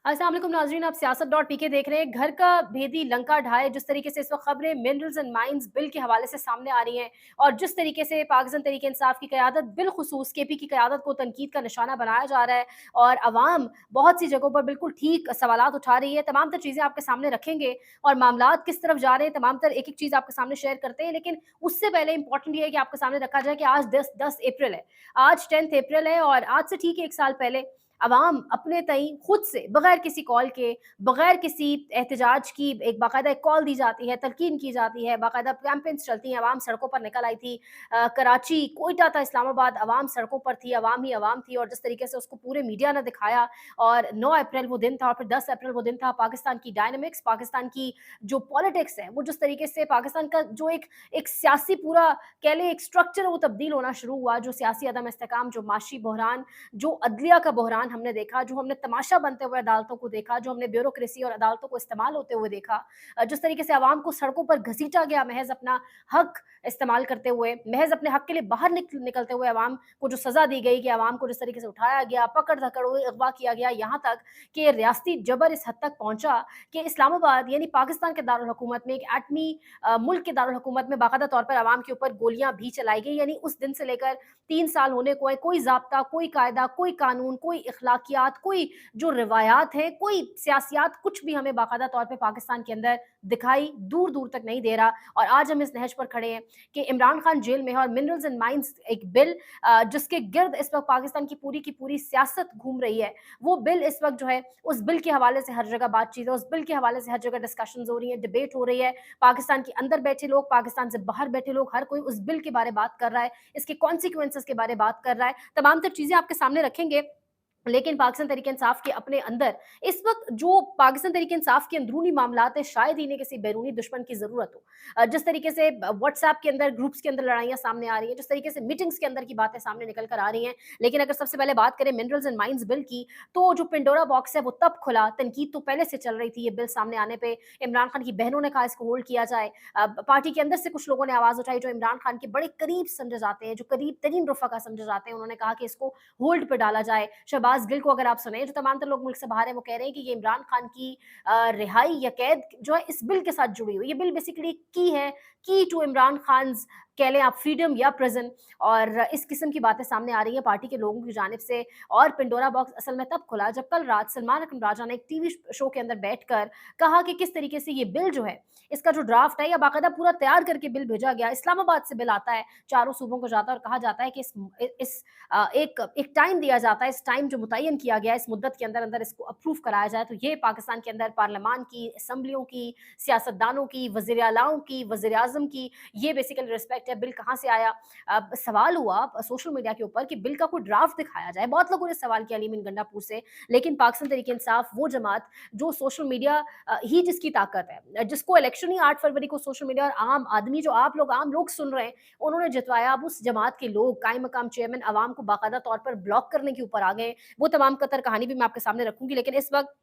अस्सलाम वालेकुम नाज़रीन, आप सियासत.pk देख रहे हैं। घर का भेदी लंका ढाए, जिस तरीके से इस वक्त खबरें मिनरल्स एंड माइंस बिल के हवाले से सामने आ रही हैं और जिस तरीके से पाकिस्तान तहरीक इंसाफ की क़यादत बिलखुसूस केपी की क़यादत को तनकीद का निशाना बनाया जा रहा है और अवाम बहुत सी जगहों पर बिल्कुल ठीक सवालात उठा रही है। तमाम तर चीज़ें आपके सामने रखेंगे और मामलात किस तरफ जा रहे हैं, तमाम तर एक-एक चीज़ आपके सामने शेयर करते हैं। लेकिन उससे पहले इंपॉर्टेंट ये है कि आपके सामने रखा जाए कि आज 10 अप्रैल है। आज 10 अप्रैल है और आज से ठीक 1 साल पहले अवाम अपने तई खुद से बगैर किसी कॉल के, बगैर किसी एहतजाज की एक बाकायदा एक कॉल दी जाती है, तलकीन की जाती है, बाकायदा कैंपेन्स चलती हैं, अवाम सड़कों पर निकल आई थी। कराची, कोयटा था, इस्लामाबाद, अवाम सड़कों पर थी, अवाम ही अवाम थी और जिस तरीके से उसको पूरे मीडिया ने दिखाया और 9 अप्रैल वो दिन था और फिर 10 अप्रैल वो दिन था। पाकिस्तान की डायनामिक्स, पाकिस्तान की जो पॉलिटिक्स है, वो जिस तरीके से पाकिस्तान का जो एक एक सियासी पूरा कह लें एक स्ट्रक्चर है, वो तब्दील होना शुरू हुआ। जो सियासी अदम इस्तेकाम, जो माशी बहरान, जो अदलिया का बहरान हमने देखा, जो हमने तमाशा बनते हुए अदालतों को देखा, जो हमने ब्यूरोक्रेसी और अदालतों को इस्तेमाल होते हुए देखा, जिस तरीके से अवाम को सड़कों पर घसीटा गया महज़ अपना हक इस्तेमाल करते हुए, महज़ अपने हक के लिए बाहर निकलते हुए अवाम को जो सज़ा दी गई कि अवाम को जिस तरीके से उठाया गया, पकड़-धकड़ हुई, अगवा किया गया, यहाँ तक कि रियासती जबर इस हद तक पहुँचा कि इस्लामाबाद यानी पाकिस्तान के दारुल हुकूमत में एक एटमी मुल्क के दारुल हुकूमत में बाकायदा तौर पर अवाम के ऊपर गोलियाँ भी चलाई गई। यानी उस दिन से लेकर 3 साल होने को है, कोई ज़ाब्ता, कोई कायदा, कोई कानून, कोई इखलाकियात, कोई जो रिवायात हैं, कोई सियासियात, कुछ भी हमें बाकायदा तौर पे पाकिस्तान के अंदर दिखाई दूर-दूर तक नहीं दे रहा। और आज हम इस नहज पर खड़े हैं कि इमरान खान जेल में है और मिनरल्स एंड माइंस एक बिल जिसके गिर्द इस वक़्त पाकिस्तान की पूरी सियासत घूम रही है, वो बिल इस वक़्त जो है, उस बिल के हवाले से हर जगह बातचीत है, उस बिल के हवाले से हर जगह डिस्कशंस हो रही हैं, डिबेट हो रही है। पाकिस्तान के अंदर बैठे लोग, पाकिस्तान से बाहर बैठे लोग, हर कोई उस बिल के बारे बात कर रहा है, इसके कॉन्सिक्वेंसेज़ के बारे बात कर रहा है। तमाम तर चीज़ें आपके सामने रखेंगे। लेकिन पाकिस्तान तहरीक-ए-इंसाफ के अपने अंदर इस वक़्त जो पाकिस्तान तहरीक-ए-इंसाफ के अंदरूनी मामलात हैं, शायद इन्हें किसी बैरूनी दुश्मन की ज़रूरत हो। जिस तरीके से व्हाट्सऐप के अंदर, ग्रुप्स के अंदर लड़ाइयाँ सामने आ रही हैं, जिस तरीके से मीटिंग्स के अंदर की बातें सामने निकल कर आ रही हैं। लेकिन अगर सबसे पहले बात करें मिनरल्स एंड माइंस बिल की, तो जो पेंडोरा बॉक्स है, वो तब खुला, तनकीद तो पहले से चल रही थी ये बिल सामने आने पे। इमरान खान की बहनों ने कहा इसको होल्ड किया जाए। पार्टी के अंदर से कुछ लोगों ने आवाज़ उठाई जो इमरान खान के बड़े करीब समझे जाते हैं, जो करीब तरीन रफ़क़ा समझे जाते हैं, उन्होंने कहा कि इसको होल्ड पे डाला जाए। शहबाज़ गिल को अगर आप सुने, जो तमाम तर लोग मुल्क से बाहर हैं, वो कह रहे हैं कि ये इमरान खान की रिहाई या कैद जो है इस बिल के साथ जुड़ी हुई है। ये बिल बेसिकली की है, की टू इमरान खान्स कह लें आप फ्रीडम या प्रिज़न और इस किस्म की बातें सामने आ रही हैं पार्टी के लोगों की जानिब से। और पेंडोरा बॉक्स असल में तब खुला जब कल रात सलमान अकरम राजा ने एक टीवी शो के अंदर बैठकर कहा कि किस तरीके से ये बिल जो है, इसका जो ड्राफ्ट है या बाकायदा पूरा तैयार करके बिल भेजा गया। इस्लामाबाद से बिल आता है, चारों सूबों को जाता है और कहा जाता है कि एक टाइम दिया जाता है, इस टाइम जो मुतय्यन किया गया है, इस मुद्दत के अंदर इसको अप्रूव कराया जाए। तो ये पाकिस्तान के अंदर पार्लियामान की, असेंबलियों की, सियासतदानों की, वज़ीर आलाओं की, वज़ीर-ए-आज़म की, ये बेसिकली रिस्पेक्ट है। बिल कहाँ से आया? सवाल हुआ सोशल मीडिया के ऊपर कि बिल का कोई ड्राफ्ट दिखाया जाए। बहुत लोगों ने सवाल किया अली मीन गंडापुर से, लेकिन पाकिस्तान तहरीक-ए-इंसाफ वो जमात जो सोशल मीडिया ही जिसकी ताकत है, जिसको इलेक्शन ही 8 फरवरी को सोशल मीडिया और आम आदमी जो आप लोग आम लोग सुन रहे हैं, उन्होंने जितवाया। अब उस जमात के लोग कायम मकाम चेयरमैन अवाम को बाकायदा तौर पर ब्लॉक करने के ऊपर आ गए। वो तमाम कतर कहानी भी मैं आपके सामने रखूँगी, लेकिन इस वक़्त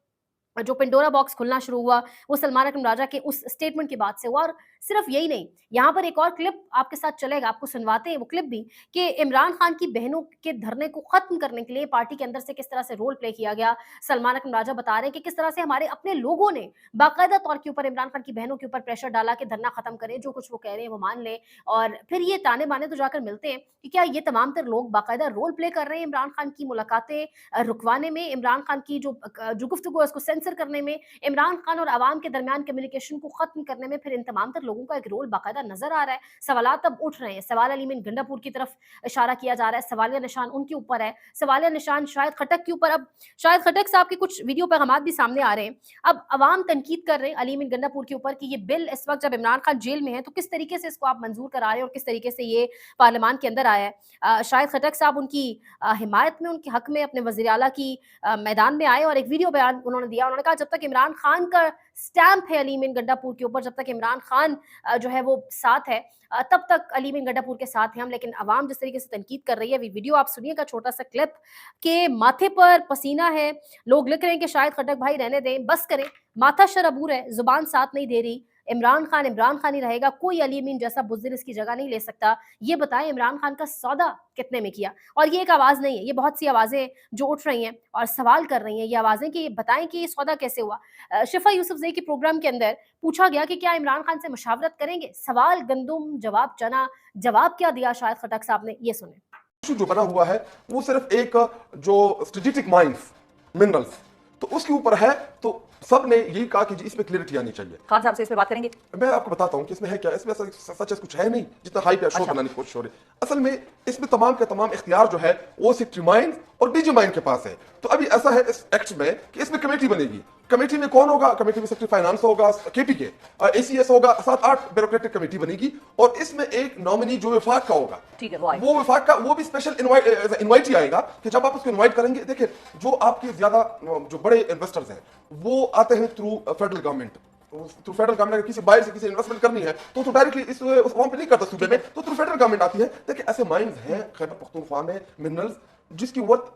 जो पेंडोरा बॉक्स खुलना शुरू हुआ, वो सलमान अकरम राजा के उस स्टेटमेंट के बाद से हुआ। और सिर्फ यही नहीं, यहाँ पर एक और क्लिप आपके साथ चलेगा, आपको सुनवाते हैं वो क्लिप भी कि इमरान खान की बहनों के धरने को खत्म करने के लिए पार्टी के अंदर से किस तरह से रोल प्ले किया गया। सलमान अकरम राजा बता रहे हैं कि किस तरह से हमारे अपने लोगों ने बाकायदा तौर के ऊपर इमरान खान की बहनों के ऊपर प्रेशर डाला कि धरना खत्म करें, जो कुछ वो कह रहे हैं वो मान लें। और फिर ये ताने-बाने तो जाकर मिलते हैं कि क्या ये तमाम तर लोग बाकायदा रोल प्ले कर रहे हैं इमरान खान की मुलाकातें रुकवाने में, इमरान खान की जो गुफ्तगू है उसको सेंसर करने में, इमरान खान और अवाम के दरमियान कम्युनिकेशन को खत्म करने में। फिर इन तमाम तर लोगों का एक रोल बाकायदा नजर आ रहा है। सवालात अब उठ रहे हैं। सवाल अली मीन गंडापुर की तरफ इशारा किया जा रहा है, सवालिया निशान उनके ऊपर है, सवालिया निशान शाहिद खटक के ऊपर। अब शाहिद खटक साहब के कुछ वीडियो पैगामात भी सामने आ रहे हैं। अब अवाम तनकीद कर रहे हैं अली मीन गंडापुर के ऊपर कि ये बिल इस वक्त जब इमरान खान जेल में है तो किस तरीके से इसको आप मंजूर करा रहे हैं और किस तरीके से ये पार्लियामान के अंदर आया है। शाहिद खटक साहब उनकी हिमायत में, उनके हक में अपने वज़ीर आला की मैदान में आए और एक वीडियो बयान उन्होंने दिया। उन्होंने कहा जब तक इमरान खान का स्टैंप है अली मीन गंडापुर के ऊपर, जब तक इमरान खान जो है वो साथ है, तब तक अली मीन गंडापुर के साथ हैं हम। लेकिन अवाम जिस तरीके से तनकीद कर रही है, वीडियो आप सुनिएगा छोटा सा क्लिप के माथे पर पसीना है, लोग लिख रहे हैं कि शाहिद खटक भाई रहने दें, बस करें, माथा शरअबूर है, जुबान साथ नहीं दे रही, इमरान खान ही रहेगा, कोई अली अमीन जैसा बुज़दिल इसकी जगह नहीं ले सकता। ये बताएँ इमरान खान का सौदा कितने में किया? और ये एक आवाज़ नहीं है, ये बहुत सी आवाज़ें जो उठ रही हैं और सवाल कर रही हैं ये आवाज़ें कि बताएँ कि ये सौदा कैसे हुआ? शिफ़ा यूसुफ़ज़ई के प्रोग्राम के अंदर पूछा गया कि क्या इमरान खान से मुशावरत करेंगे? सवाल गंदुम, जवाब चना, जवाब क्या दिया शाहिद खटक साहब ने? ये सुनें। इशू जो बना हुआ है वो सिर्फ एक जो स्ट्रेटेजिक माइंस मिनरल्स तो उसके ऊपर है। तो सब ने यही कहा कि जी इसमें क्लियरिटी आनी चाहिए। खान साहब से इस पे बात करेंगे। मैं आपको बताता हूं कि इसमें है क्या। इसमें सच कुछ है नहीं जितना हाइप या शो अच्छा। बनाने की कोशिश हो रही है। असल में इसमें तमाम के तमाम इख्तियार जो है वो सिर्फ माइंस और डीजी माइंड के पास है। तो अभी ऐसा है इस एक्ट में कि इसमें कमेटी बनेगी। कमेटी में कौन होगा? कमेटी में सेक्रेटरी फाइनेंस होगा, केपी के एसीएस होगा, 7-8 ब्यूरोक्रेटिक कमेटी बनेगी और इसमें एक नॉमिनी जो विफाक का होगा। ठीक है, वो विफाक का वो भी स्पेशल इनवाइट ही आएगा कि जब आप उसको इनवाइट करेंगे। देखिए जो आपके ज्यादा जो बड़े इन्वेस्टर्स हैं वो आते हैं through federal government. Through federal government अगर किसी बाहर से किसी इन्वेस्टमेंट करनी है तो डायरेक्टली इस फॉर्म पे नहीं करता सूबे में, तो थ्रू फेडरल गवर्नमेंट आती है। देखिए ऐसे माइंस हैं खैबर पख्तूनख्वा में मिनरल्स जिसकी वर्थ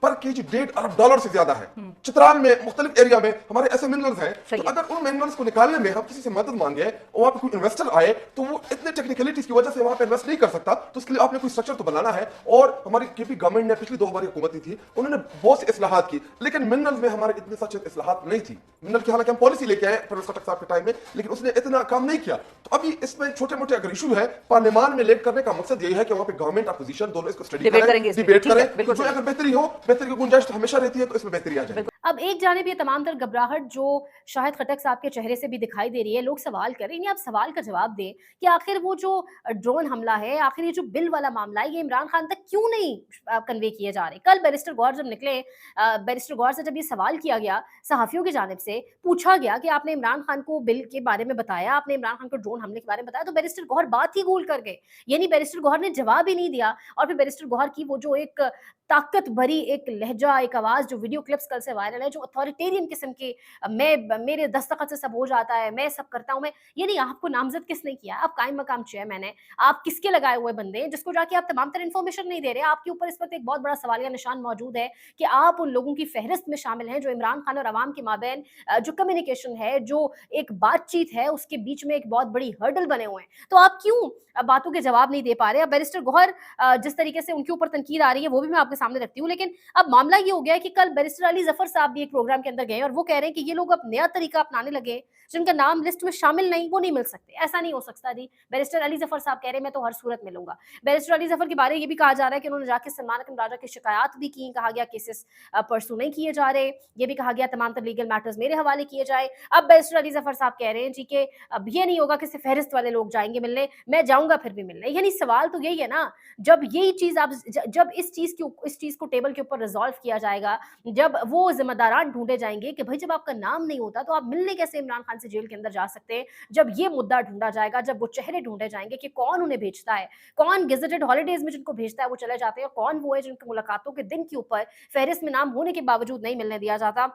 पर केजी $1.5 से ज्यादा है। चित्राल में मुख्तलिफ एरिया में हमारे ऐसे मिनरल्स हैं। तो अगर उन मिनरल्स को निकालने में हम किसी से मदद मांगे और वहां पे कोई इन्वेस्टर आए तो वो इतने टेक्निकलिटीज की वजह से वहां पे इन्वेस्ट नहीं कर सकता। तो उसके लिए आपने कोई स्ट्रक्चर तो बनाना है। और हमारी केपी गवर्नमेंट ने पिछली 2 बार हुकूमत थी, उन्होंने बहुत सी इस्लाहात की, लेकिन मिनरल्स में हमारे इतने सच इस्लाहात नहीं थी। मिनरल की हालांकि हम पॉलिसी लेके आए प्रोफेसर खटक साहब के टाइम में, लेकिन उसने इतना काम नहीं किया। तो अभी इसमें छोटे मोटे अगर इशू है पार्लियामान में लेट करने का मकसद यही है कि वहां पे गवर्नमेंट अपोजिशन दोनों इसको स्टडी करें, डिबेट करें। जो अगर बेहतरी हो, बेहतरी की गुंजाइश तो हमेशा रहती है, तो इसमें बेहतरी आ जाएगी। अब एक जानिब ये तमाम तर घबराहट जो शाहिद खटक साहब के चेहरे से भी दिखाई दे रही है, लोग सवाल कर रहे हैं, आप सवाल का जवाब दें कि आखिर वो जो ड्रोन हमला है, आखिर ये जो बिल वाला मामला है, ये इमरान खान तक क्यों नहीं कन्वे किए जा रहे? कल बैरिस्टर गौहर जब निकले, बैरिस्टर गौहर से जब ये सवाल किया गया सहाफ़ियों की जानिब से, पूछा गया कि आपने इमरान खान को बिल के बारे में बताया, आपने इमरान खान को ड्रोन हमले के बारे में बताया, तो बैरिस्टर गौहर बात ही भूल कर गए। यानी बैरिस्टर गौहर ने जवाब ही नहीं दिया और फिर बैरिस्टर गौहर की वो जो एक ताकत भरी एक लहजा, एक आवाज़ जो वीडियो क्लिप्स कल से वायरल है, जो अथॉरिटेरियन किस्म की मेरे दस्तखत से सब हो जाता है, मैं सब करता हूँ, मैं ये नहीं। आपको नामज़द किसने किया? आप कायम मकाम चेयरमैन हैं, आप किसके लगाए हुए बंदे हैं, जिसको जाके आप तमाम तर इन्फॉर्मेशन नहीं दे रहे। आपके ऊपर इस वक़्त एक बहुत बड़ा सवालिया निशान मौजूद है कि आप उन लोगों की फ़हरिस्त में शामिल हैं, जो इमरान खान और अवाम के माबैन जो कम्युनिकेशन है, जो एक बातचीत है, उसके बीच में एक बहुत बड़ी हर्डल बने हुए हैं। तो आप क्यों बातों के जवाब नहीं दे पा रहे? अब बैरिस्टर गौहर जिस तरीके से उनके ऊपर तनकीद आ रही है, वो भी मैं आपके सामने रखती हूँ। लेकिन अब मामला ये हो गया है कि कल बैरिस्टर अली ज़फ़र साहब भी एक प्रोग्राम के अंदर गए और वो कह रहे हैं कि ये लोग अब नया तरीका अपनाने लगे, जिनका नाम लिस्ट में शामिल नहीं, वो नहीं मिल सकते। ऐसा नहीं हो सकता जी। बैरिस्टर अली ज़फ़र साहब कह रहे हैं, मैं तो हर सूरत मिलूँगा। बैरिस्टर अली ज़फ़र के बारे ये भी कहा जा रहा है कि उन्होंने जाके सलमान अकरम राजा की शिकायत भी की, कहा गया केसेस परसू नहीं किए जा रहे। ये भी कहा गया तमाम तर लीगल मैटर्स मेरे हवाले किए जाए। अब बैरिस्टर अली ज़फ़र साहब कह रहे हैं जी कि अब ये नहीं होगा कि सिर्फ़ फ़हरिस्त वाले लोग जाएँगे मिलने, मैं जाऊँगा फिर भी मिलने। यानी सवाल तो यही है ना, जब यही चीज़ आप जब इस चीज़ को टेबल के ऊपर रिज़ॉल्व किया जाएगा, जब वो ज़िम्मेदारान ढूँढे जाएँगे कि भई जब आपका नाम नहीं होता तो आप मिलने कैसे इमरान खान से जेल के अंदर जा सकते हैं? जब ये मुद्दा ढूँढा जाएगा, जब वो चेहरे ढूँढे जाएँगे कि कौन उन्हें भेजता है, कौन गेज़ेटेड हॉलिडेज़ में जिनको भेजता है वो चले जाते हैं और कौन वो है जिनको मुलाकातों के दिन के ऊपर फ़हरिस्त में नाम होने के बावजूद नहीं मिलने दिया जाता।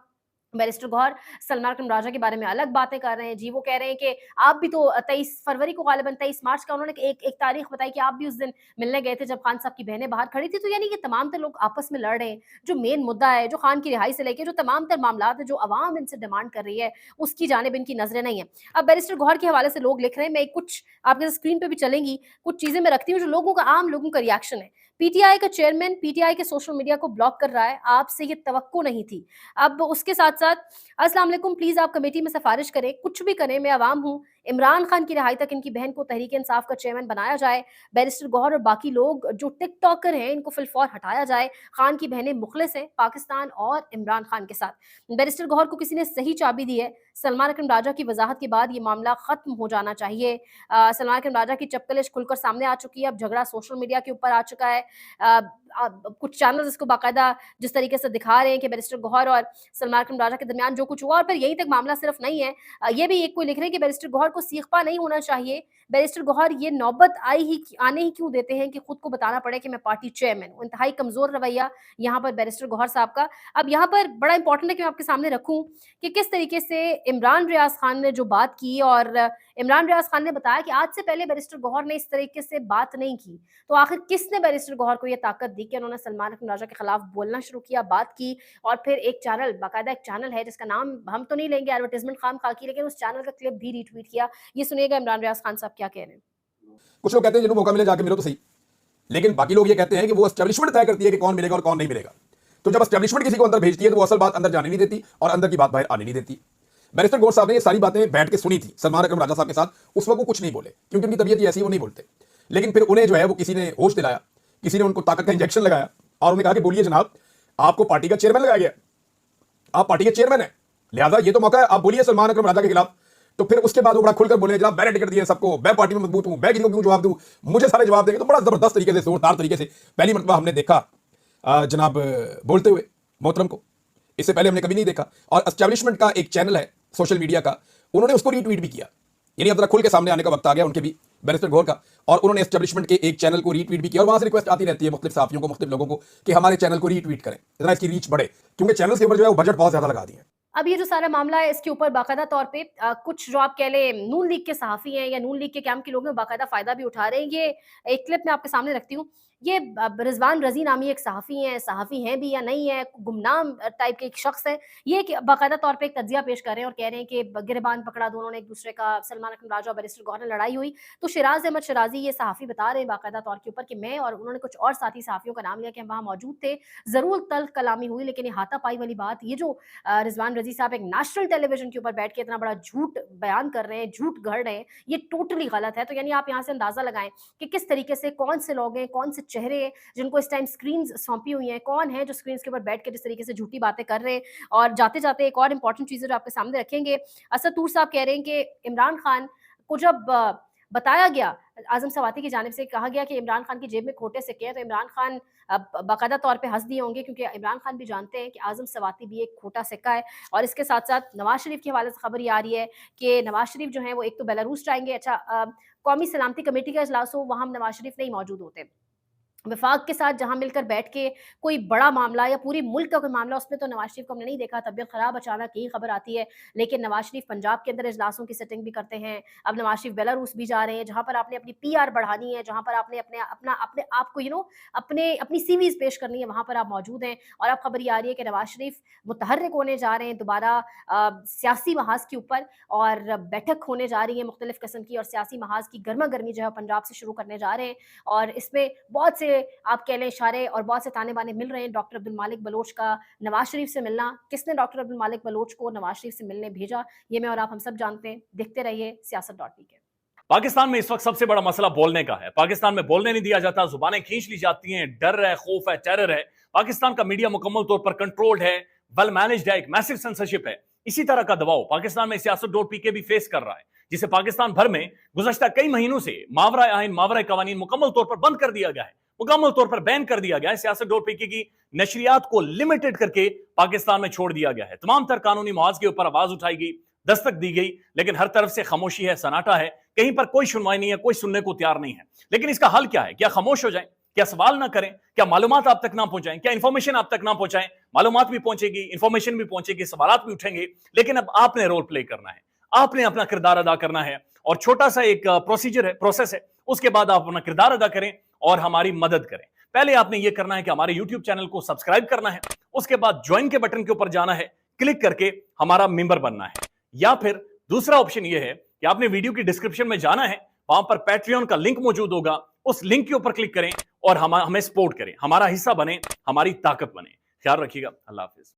बैरिस्टर गौहर सलमान अकरम राजा के बारे में अलग बातें कर रहे हैं। जी, वो कह रहे हैं कि आप भी तो 23 फरवरी को ग़ालिबन 23 मार्च का उन्होंने एक तारीख बताई कि आप भी उस दिन मिलने गए थे जब खान साहब की बहनें बाहर खड़ी थी। तो यानी कि तमाम तर लोग आपस में लड़ रहे हैं। जो मेन मुद्दा है, जो खान की रिहाई से लेके जो तमाम तर मामलात हैं, जो अवाम इनसे डिमांड कर रही है, उसकी जानिब इनकी नज़रें नहीं हैं। अब बैरिस्टर गौहर के हवाले से लोग लिख रहे हैं, मैं कुछ आपके स्क्रीन पे भी चलेंगी, कुछ चीज़ें मैं रखती हूँ जो लोगों का आम लोगों का रिएक्शन है। पीटीआई का चेयरमैन पीटीआई के सोशल मीडिया को ब्लॉक कर रहा है, आपसे ये तवक्को नहीं थी। अब उसके साथ-साथ अस्सलाम वालेकुम, प्लीज़ आप कमेटी में सिफ़ारिश करें, कुछ भी करें, मैं अवाम हूँ। इमरान खान की रिहाई तक इनकी बहन को तहरीक-ए-इंसाफ का चेयरमैन बनाया जाए। बैरिस्टर गौहर और बाकी लोग जो टिकटॉकर हैं, इनको फिलफौर हटाया जाए। खान की बहनें मुखलिस हैं पाकिस्तान और इमरान खान के साथ। बैरिस्टर गौहर को किसी ने सही चाबी दी है। सलमान अकरम राजा की वज़ाहत के बाद ये मामला ख़त्म हो जाना चाहिए। सलमान अकरम राजा की चपकलिश खुलकर सामने आ चुकी है, अब झगड़ा सोशल मीडिया के ऊपर आ चुका है। कुछ चैनल्स इसको बाकायदा जिस तरीके से दिखा रहे हैं कि बैरिस्टर गौहर और सलमान अकरम राजा के दरमियान जो कुछ हुआ और फिर यहीं तक मामला सिर्फ नहीं है। ये भी एक कोई लिख रहे हैं कि बैरिस्टर गौहर को सीखपा नहीं होना चाहिए। बैरिस्टर गौहर ये नौबत आने ही क्यों देते हैं कि खुद को बताना पड़े कि मैं पार्टी चेयरमैन हूँ। इंतहाई कमज़ोर रवैया यहाँ पर बैरिस्टर गौहर साहब का। अब यहाँ पर बड़ा इंपॉर्टेंट है कि मैं आपके सामने रखूँ कि किस तरीके से इमरान रियाज़ खान ने जो बात की और इमरान रियाज़ खान ने बताया कि आज से पहले बैरिस्टर गौहर ने इस तरीके से बात नहीं की। तो आखिर किसने बैरिस्टर गौहर को ये ताकत दी कि उन्होंने सलमान अकरम राजा के खिलाफ बोलना शुरू किया, बात की और फिर एक चैनल, बाकायदा एक चैनल है जिसका नाम हम तो नहीं लेंगे एडवर्टाइज़मेंट खामखा की, लेकिन उस चैनल का क्लिप भी रीट्वीट किया किया। ये सुनिएगा इमरान रियाज खान साहब क्या कह रहे हैं। कुछ लोग कहते हैं जिन्होंने मौका मिले जाके मिलो तो सही, लेकिन बाकी लोग ये कहते हैं कि वो एस्टेब्लिशमेंट तय करती है कि कौन मिलेगा और कौन नहीं मिलेगा। तो जब एस्टेब्लिशमेंट किसी को अंदर भेजती है तो वो असल बात अंदर जाने नहीं देती और अंदर की बात बाहर आने नहीं देती। बैरिस्टर गौर साहब ने ये सारी बातें बैठ के सुनी थी सलमान अकरम राजा साहब के साथ। उस वक्त वो कुछ नहीं बोले क्योंकि उनकी तबीयत ही ऐसी, वो नहीं बोलते। लेकिन फिर उन्हें जो है वो किसी ने होश दिलाया, किसी ने उनको ताकत का इंजेक्शन लगाया और उन्हें कहा कि बोलिए जनाब, आपको पार्टी का चेयरमैन लगाया गया, आप पार्टी के चेयरमैन है, लिहाजा ये तो मौका है, आप बोलिए सलमान अकरम राजा के खिलाफ। तो फिर उसके बाद वो बड़ा खुलकर बोले, जनाब मैंने टिकट दिया सबको, मैं पार्टी में मजबूत हूं, मैं किसी को क्यों जवाब दूं, मुझे सारे जवाब देंगे। तो बड़ा जबरदस्त तरीके से, जोरदार तरीके से पहली मरतबा हमने देखा जनाब बोलते हुए मोहतरम को। इससे पहले हमने कभी नहीं देखा। और एस्टेब्लिशमेंट का एक चैनल है सोशल मीडिया का, उन्होंने उसको रीट्वीट भी किया। यानी अब जरा खुल के सामने आने का वक्त आ गया उनके भी, बैरिस्टर गौर का। और उन्होंने एस्टेब्लिशमेंट के एक चैनल को रीट्वीट भी किया और वहां से रिक्वेस्ट आती रहती है मुख्तलिफ साथियों को, मुख्तलिफ लोगों को कि हमारे चैनल को रीट्वीट करें, जरा इसकी रीच बढ़े, क्योंकि चैनल के ऊपर जो है वो बजट बहुत ज्यादा लगा दिए। अब ये जो सारा मामला है इसके ऊपर बाकायदा तौर पे कुछ जो आप कह लें नून लीग के सहाफ़ी हैं या नून लीग के कैंप के लोग हैं, बाकायदा फ़ायदा भी उठा रहे हैं। ये एक क्लिप मैं आपके सामने रखती हूँ। ये रिजवान रज़ी नामी एक सहाफ़ी हैं भी या नहीं है, गुमनाम टाइप के एक शख्स है। ये कि बाकायदा तौर पे एक तज्ज़िया पेश कर रहे हैं और कह रहे हैं कि गिरबान पकड़ा दोनों ने एक दूसरे का, सलमान अकरम राजा और बैरिस्टर गौहर ने लड़ाई हुई। तो शिराज़ अहमद शराज़ी ये सहाफ़ी बता रहे हैं बाकायदा तौर के ऊपर कि मैं और उन्होंने कुछ और साथी सहाफ़ियों का नाम लिया कि हम वहाँ मौजूद थे, ज़रूर तल्ख़ कलामी हुई, लेकिन ये हाथापाई वाली बात, ये जो रिजवान रज़ी साहब एक नेशनल टेलीविज़न के ऊपर बैठ के इतना बड़ा झूठ बयान कर रहे हैं, झूठ गढ़ रहे हैं, ये टोटली गलत है। तो यानी आप यहाँ से अंदाज़ा लगाएँ कि किस तरीके से कौन से लोग हैं, कौन से चेहरे हैं जिनको इस टाइम स्क्रीन्स सौंपी हुई हैं, कौन है जो स्क्रीन्स के ऊपर बैठ के जिस तरीके से झूठी बातें कर रहे हैं। और जाते-जाते एक और इम्पोर्टेंट चीज़ है जो आपके सामने रखेंगे। असद तूर साहब कह रहे हैं कि इमरान खान को जब बताया गया, आज़म सवाती की जानिब से कहा गया कि इमरान खान की जेब में खोटे सिक्के हैं, तो इमरान खान बाकायदा तौर पे हँस दिए होंगे, क्योंकि इमरान खान भी जानते हैं कि आज़म सवाती भी एक खोटा सिक्का है। और इसके साथ-साथ नवाज़ शरीफ के हवाले से खबर ये आ रही है कि नवाज़ शरीफ जो हैं वो एक तो बेलारूस जाएँगे। अच्छा, कौमी सलामती कमेटी का इजलास हो, वहाँ नवाज़ शरीफ नहीं मौजूद होते। वफ़ाक के साथ जहाँ मिलकर बैठ के कोई बड़ा मामला या पूरी मुल्क का कोई मामला, उसमें तो नवाज़ शरीफ को हमने नहीं देखा, तबीयत ख़राब अचानक यही खबर आती है। लेकिन नवाज़ शरीफ पंजाब के अंदर इजलासों की सेटिंग भी करते हैं। अब नवाज़ शरीफ बेलारूस भी जा रहे हैं, जहाँ पर आपने अपनी पीआर बढ़ानी है, जहाँ पर आपने अपने आप को अपनी सीवीज़ पेश करनी है, वहाँ पर आप मौजूद हैं। और अब खबर ये आ रही है कि नवाज़ शरीफ मुतहर्रिक होने जा रहे हैं दोबारा सियासी महाज़ के ऊपर, और बैठक होने जा रही है मुख्तलिफ़ किस्म की, और सियासी महाज़ की गर्मा-गर्मी जो है पंजाब से शुरू करने जा रहे हैं। और इसमें बहुत से आप कह लें इशारे और बहुत से ताने-बाने मिल रहे हैं। डॉक्टर अब्दुल मालिक बलोच का नवाज़ शरीफ से मिलना, किसने डॉक्टर अब्दुल मालिक बलोच को नवाज़ शरीफ से मिलने भेजा, ये मैं और आप हम सब जानते हैं। देखते रहिए सियासत.pk। पाकिस्तान में इस वक्त सबसे बड़ा मसला बोलने का है। पाकिस्तान में बोलने नहीं दिया जाता, जुबानें खींच ली जाती हैं, डर है, खौफ है, टेरर है। पाकिस्तान का मीडिया मुकम्मल तौर पर कंट्रोल्ड है, वेल मैनेज्ड है, एक मैसिव सेंसरशिप है। इसी तरह का दबाव पाकिस्तान में सियासत.pk भी फेस कर रहा है, जिसे पाकिस्तान भर में गुज़श्ता कई महीनों से मावरा आइन, मावरा कवानीन मुकम्मल तौर पर बंद कर दिया गया है, मुकम्मल तौर पर बैन कर दिया गया है। सियासत.pk की नशरियात को लिमिटेड करके पाकिस्तान में छोड़ दिया गया है। तमाम तर कानूनी मुआवजे के ऊपर आवाज उठाई गई, दस्तक दी गई, लेकिन हर तरफ से खामोशी है, सन्नाटा है, कहीं पर कोई सुनवाई नहीं है, कोई सुनने को तैयार नहीं है। लेकिन इसका हल क्या है? क्या खामोश हो जाएं? क्या सवाल ना करें? क्या मालूमात आप तक ना पहुंचाएं? क्या इंफॉर्मेशन आप तक ना पहुंचाएं? मालूमात भी पहुंचेगी, इंफॉर्मेशन भी पहुंचेगी, सवालात भी उठेंगे, लेकिन अब आपने रोल प्ले करना है, आपने अपना किरदार अदा करना है। और छोटा सा एक प्रोसीजर है, प्रोसेस है, उसके बाद आप अपना किरदार अदा करें और हमारी मदद करें। पहले आपने यह करना है कि हमारे YouTube चैनल को सब्सक्राइब करना है, उसके बाद ज्वाइन के बटन के ऊपर जाना है, क्लिक करके हमारा मेंबर बनना है। या फिर दूसरा ऑप्शन यह है कि आपने वीडियो की डिस्क्रिप्शन में जाना है, वहां पर पैट्रियन का लिंक मौजूद होगा, उस लिंक के ऊपर क्लिक करें और हमें सपोर्ट करें, हमारा हिस्सा बने, हमारी ताकत बने। ख्याल रखिएगा। अल्लाह हाफिज।